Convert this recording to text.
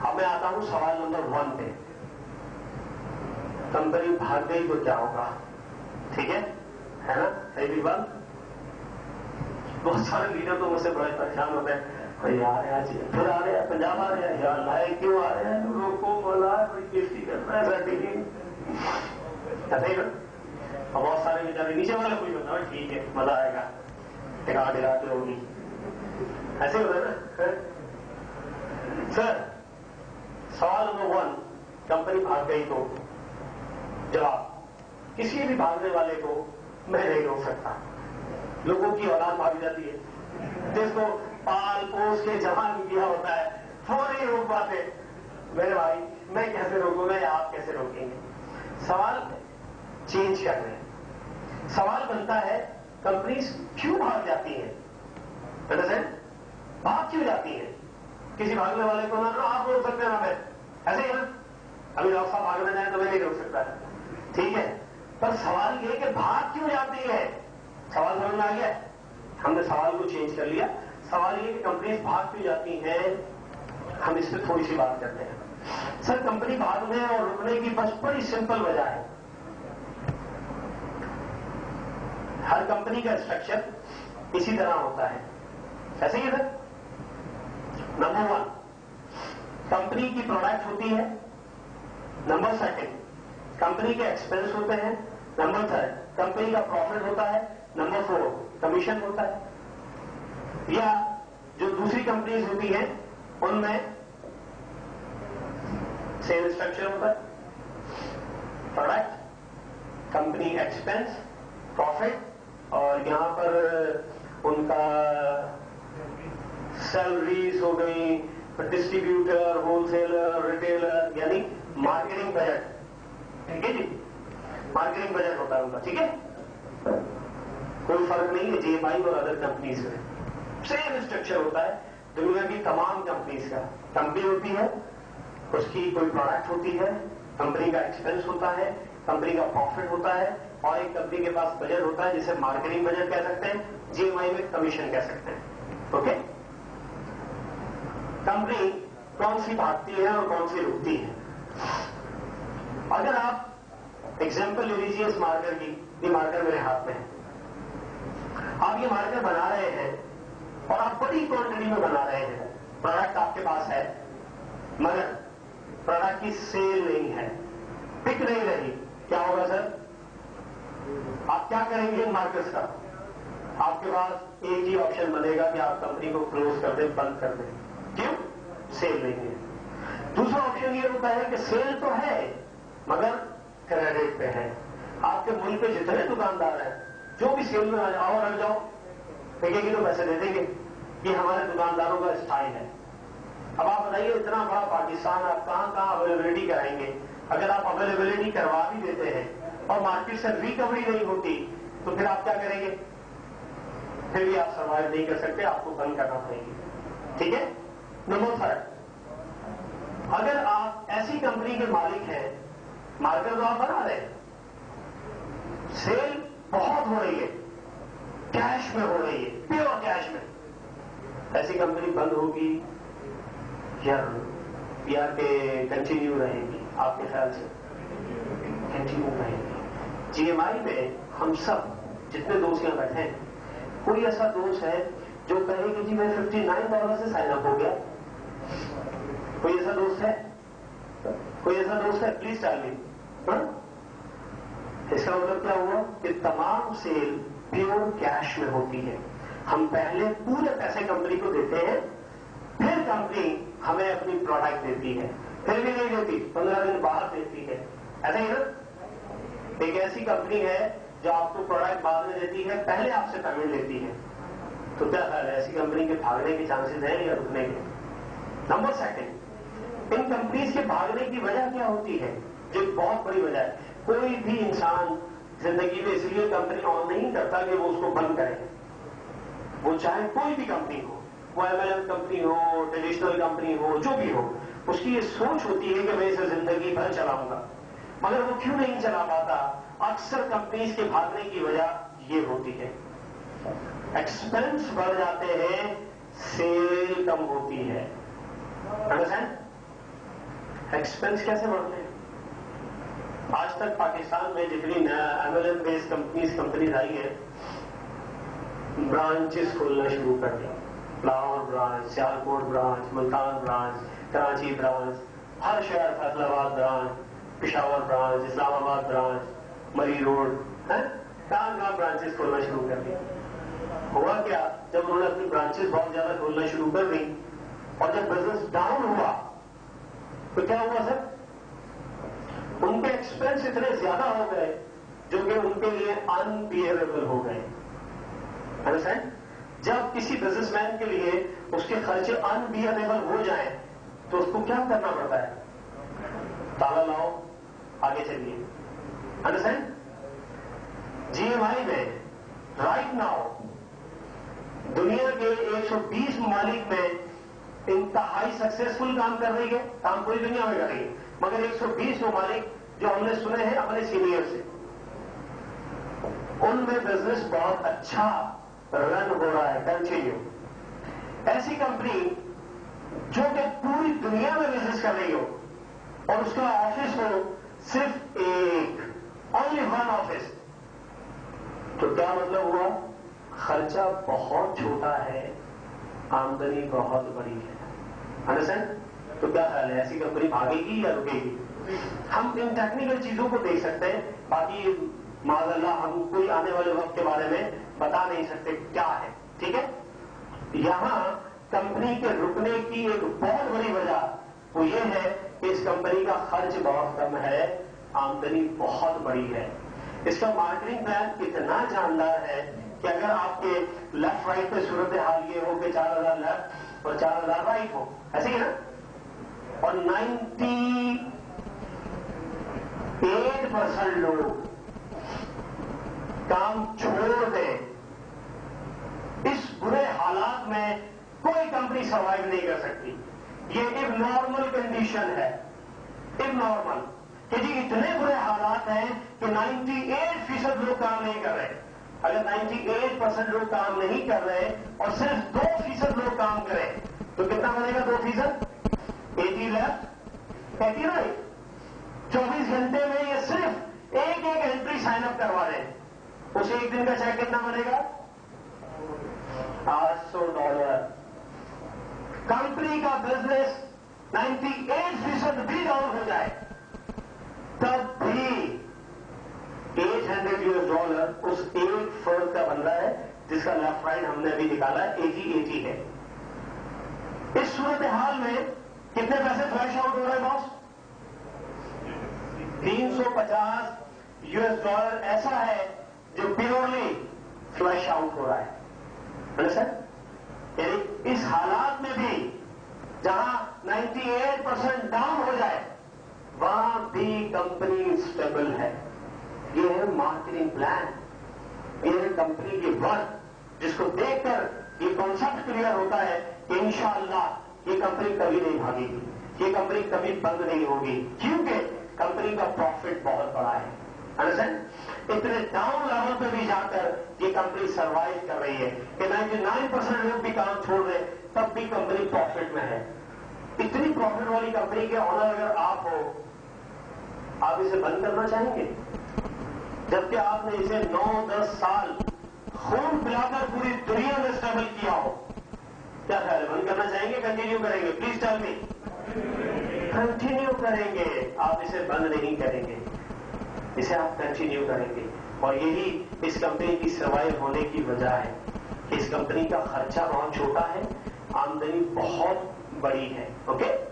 अब मैं आता हूं सवाल नंबर 1 पे। कंपनी भाग गई तो क्या होगा? ठीक है ना एवरीवन? बहुत सारे लीडर तो मुझसे बड़े परेशान होते हैं, यार आज फिर आ रहे हैं, पंजाब आ रहे हैं, यार लाए क्यों आ रहे हैं, रोको बोला कोई किस्ती करना है ऐसे ही ना। और बहुत सारे बेचारे नीचे वाले कोई बता ठीक है मजा आएगा, टिका टिकाते होगी, ऐसे होता है ना। सर सवाल नंबर 1, कंपनी भाग गई तो जवाब, किसी भी भागने वाले को मैं नहीं रोक सकता। लोगों की औलाद भाग जाती है, जिसको पाल पोस के जवान किया होता है, वो नहीं रोक पाते। मेरे भाई मैं कैसे रोकूंगा या आप कैसे रोकेंगे? सवाल चेंज कर रहे हैं। सवाल बनता है कंपनी क्यों भाग जाती है? भाग क्यों जाती है? किसी भागने वाले को ना आप रोक सकते हैं ना, मैं ऐसे ही ना। अभी डॉक्टर साहब भागने जाए तो मैं नहीं रोक सकता, ठीक है। पर सवाल ये कि भाग क्यों जाती है? सवाल समझ में आ गया? हमने सवाल को चेंज कर लिया। सवाल ये कि कंपनी भाग क्यों जाती है, हम इस पर थोड़ी सी बात करते हैं। सर कंपनी भागने और रुकने की बस बड़ी सिंपल वजह है। हर कंपनी का स्ट्रक्चर इसी तरह होता है, ऐसे ही सर। नंबर 1 कंपनी की प्रोडक्ट होती है। नंबर 2 कंपनी के एक्सपेंस होते हैं। नंबर 3 कंपनी का प्रॉफिट होता है। नंबर 4 कमीशन होता है। या जो दूसरी कंपनीज होती हैं उनमें सेल स्ट्रक्चर होता है, प्रोडक्ट, कंपनी एक्सपेंस, प्रॉफिट, और यहां पर उनका सैलरीज हो गई, डिस्ट्रीब्यूटर, होलसेलर, रिटेलर, यानी मार्केटिंग बजट, ठीक है जी, मार्केटिंग बजट होता है उनका, ठीक है। कोई फर्क नहीं है जीएमआई और अदर कंपनीज में, सेम स्ट्रक्चर होता है दुनिया की तमाम कंपनीज का। कंपनी होती है, उसकी कोई प्रोडक्ट होती है, कंपनी का एक्सपेंस होता है, कंपनी का प्रॉफिट होता है, और एक कंपनी के पास बजट होता है जिसे मार्केटिंग बजट कह सकते हैं, जीएमआई में कमीशन कह सकते हैं। ओके, कंपनी कौन सी भागती है और कौन सी रुकती है? अगर आप एग्जाम्पल ले लीजिए इस मार्कर की, ये मार्कर मेरे हाथ में है, आप ये मार्कर बना रहे हैं और आप बड़ी क्वांटिटी में बना रहे हैं, प्रोडक्ट आपके पास है मगर प्रोडक्ट की सेल नहीं है, बिक नहीं रही, क्या होगा सर? आप क्या करेंगे इन मार्कर्स का? आपके पास एक ही ऑप्शन बनेगा कि आप कंपनी को क्लोज कर दें, बंद कर दें। क्यों? सेल नहीं है। दूसरा ऑप्शन ये होता है कि सेल तो है मगर क्रेडिट पे है। आपके मुल्क पे जितने दुकानदार हैं, जो भी सेल में आ जाओ और रख जाओ, फेंकेगी तो पैसे दे देंगे। ये हमारे दुकानदारों का स्टाइल है। अब आप बताइए इतना बड़ा पाकिस्तान, आप कहां अवेलेबिलिटी कराएंगे? अगर आप अवेलेबिलिटी करवा भी देते हैं और मार्केट से रिकवरी नहीं होती तो फिर आप क्या करेंगे? फिर भी आप सर्वाइव नहीं कर सकते, आपको बंद करना पड़ेगी, ठीक है। नंबर 3, अगर आप ऐसी कंपनी के मालिक हैं, मार्केट तो आप बना रहे हैं, सेल बहुत हो रही है, कैश में हो रही है, प्योर कैश में, ऐसी कंपनी बंद होगी या के कंटिन्यू रहेगी? आपके ख्याल से कंटिन्यू रहेगी। जीएमआई में हम सब जितने दोस्त यहां बैठे हैं, कोई ऐसा दोस्त है जो कहे कि जी मैं $59 से साइन अप हो गया? कोई ऐसा दोस्त है? कोई ऐसा दोस्त है? Please tell me. इसका मतलब क्या हुआ कि तमाम सेल प्योर कैश में होती है। हम पहले पूरे पैसे कंपनी को देते हैं, फिर कंपनी हमें अपनी प्रोडक्ट देती है, फिर भी नहीं देती, 15 दिन बाद देती है, ऐसा ही ना। एक ऐसी कंपनी है जो आपको प्रोडक्ट बाद में देती है, पहले आपसे पेमेंट लेती है, तो क्या ख्याल है ऐसी कंपनी के भागने के चांसेस हैं या रुकने के? नंबर 2, इन कंपनीज के भागने की वजह क्या होती है? जो बहुत बड़ी वजह है, कोई भी इंसान जिंदगी में इसलिए कंपनी ऑन नहीं करता कि वो उसको बंद करे। वो चाहे कोई भी कंपनी हो, वो एमएलएम कंपनी हो, ट्रेडिशनल कंपनी हो, जो भी हो, उसकी ये सोच होती है कि मैं इसे जिंदगी भर चलाऊंगा, मगर वो क्यों नहीं चला पाता? अक्सर कंपनीज के भागने की वजह ये होती है, एक्सपेंस बढ़ जाते हैं, सेल कम होती है। अंडरस्टैंड? एक्सपेंस कैसे बढ़ते हैं? आज तक पाकिस्तान में जितनी MLM बेस्ड कंपनीज आई है, ब्रांचेस खोलना शुरू कर दिया। Lahore branch, Sialkot branch, Multan branch, Karachi branch, हर शहर, Faisalabad branch, Peshawar branch, Islamabad branch, Murree road, कहाँ ब्रांचेस खोलना शुरू कर दिया। हुआ क्या, जब उन्होंने अपनी ब्रांचेस बहुत ज्यादा खोलना शुरू कर दी और जब बिजनेस डाउन हुआ तो क्या हुआ सर? उनके एक्सपेंस इतने ज्यादा हो गए जो कि उनके लिए अनबियरेबल हो गए। अंडरस्टैंड? जब किसी बिजनेसमैन के लिए उसके खर्चे अनबियरेबल हो जाए तो उसको क्या करना पड़ता है? ताला लाओ, आगे चलिए। अंडरस्टैंड? GMI में राइट नाउ दुनिया के 120 ममालिक में इंतहाई सक्सेसफुल काम कर रही है, काम पूरी दुनिया में कर रही है, मगर 120 ममालिक जो हमने सुने हैं अपने सीनियर से, उनमें बिजनेस बहुत अच्छा रन हो रहा है, कंटिन्यू। ऐसी कंपनी जो कि पूरी दुनिया में बिजनेस कर रही हो और उसका ऑफिस हो सिर्फ एक, ओनली वन ऑफिस, तो क्या मतलब हुआ? खर्चा बहुत छोटा है, आमदनी बहुत बड़ी है। अंडरस्टैंड? तो क्या ख्याल है, ऐसी कंपनी भागेगी या रुकेगी? हम इन टेक्निकल चीजों को देख सकते हैं, बाकी माज़अल्लाह हम कोई आने वाले वक्त के बारे में बता नहीं सकते क्या है, ठीक है? यहां कंपनी के रुकने की एक बहुत बड़ी वजह वो ये है कि इस कंपनी का खर्च बहुत कम है, आमदनी बहुत बड़ी है। इसका मार्केटिंग प्लान इतना शानदार है कि अगर आपके लेफ्ट राइट पे सूरत हाल ये हो कि 4000 लेफ्ट और 4000 राइट हो, ऐसे ही ना, और 98% लोग काम छोड़ दें, इस बुरे हालात में कोई कंपनी सर्वाइव नहीं कर सकती। ये इबनॉर्मल कंडीशन है, इबनॉर्मल, कि जी इतने बुरे हालात हैं कि 98% लोग काम नहीं कर रहे। अगर 98% लोग काम नहीं कर रहे और सिर्फ 2% लोग काम करें तो कितना बनेगा? 2%, 80 लेफ्ट, 80 राइट। 24 घंटे में ये सिर्फ एक एंट्री साइन अप करवा रहे हैं, उसे एक दिन का चेक कितना बनेगा? $800। कंपनी का बिजनेस 98% भी डाउन हो जाए तब भी $800 उस एक फर्म का बन रहा है जिसका लेफ्ट राइट हमने अभी निकाला है, 80 है। इस सूरत हाल में कितने पैसे फ्लैश आउट हो रहे हैं बॉस? $350 ऐसा है जो प्योरली फ्लैश आउट हो रहा है। यानी इस हालात में भी जहां 98% डाउन हो जाए वहां भी कंपनी स्टेबल है। ये है मार्केटिंग प्लान, ये है कंपनी की वर्क, जिसको देखकर ये कॉन्सेप्ट क्लियर होता है कि इंशाअल्लाह ये कंपनी कभी नहीं भागेगी, ये कंपनी कभी बंद नहीं होगी, क्योंकि कंपनी का प्रॉफिट बहुत बड़ा है। अंडरस्टैंड? इतने डाउन लेवल पे भी जाकर ये कंपनी सर्वाइव कर रही है कि 99% लोग भी काम छोड़ रहे तब भी कंपनी प्रॉफिट में है। इतनी प्रॉफिट वाली कंपनी के ऑनर अगर आप हो, आप इसे बंद करना चाहेंगे? जबकि आपने इसे 9-10 साल खून पिलाकर पूरी दुनिया में स्ट्रगल किया हो, क्या ख्याल है, बंद करना चाहेंगे, कंटिन्यू करेंगे? Please tell me. कंटिन्यू करेंगे, आप इसे बंद नहीं करेंगे, इसे आप कंटिन्यू करेंगे। और यही इस कंपनी की सर्वाइव होने की वजह है कि इस कंपनी का खर्चा बहुत छोटा है, आमदनी बहुत बड़ी है। ओके?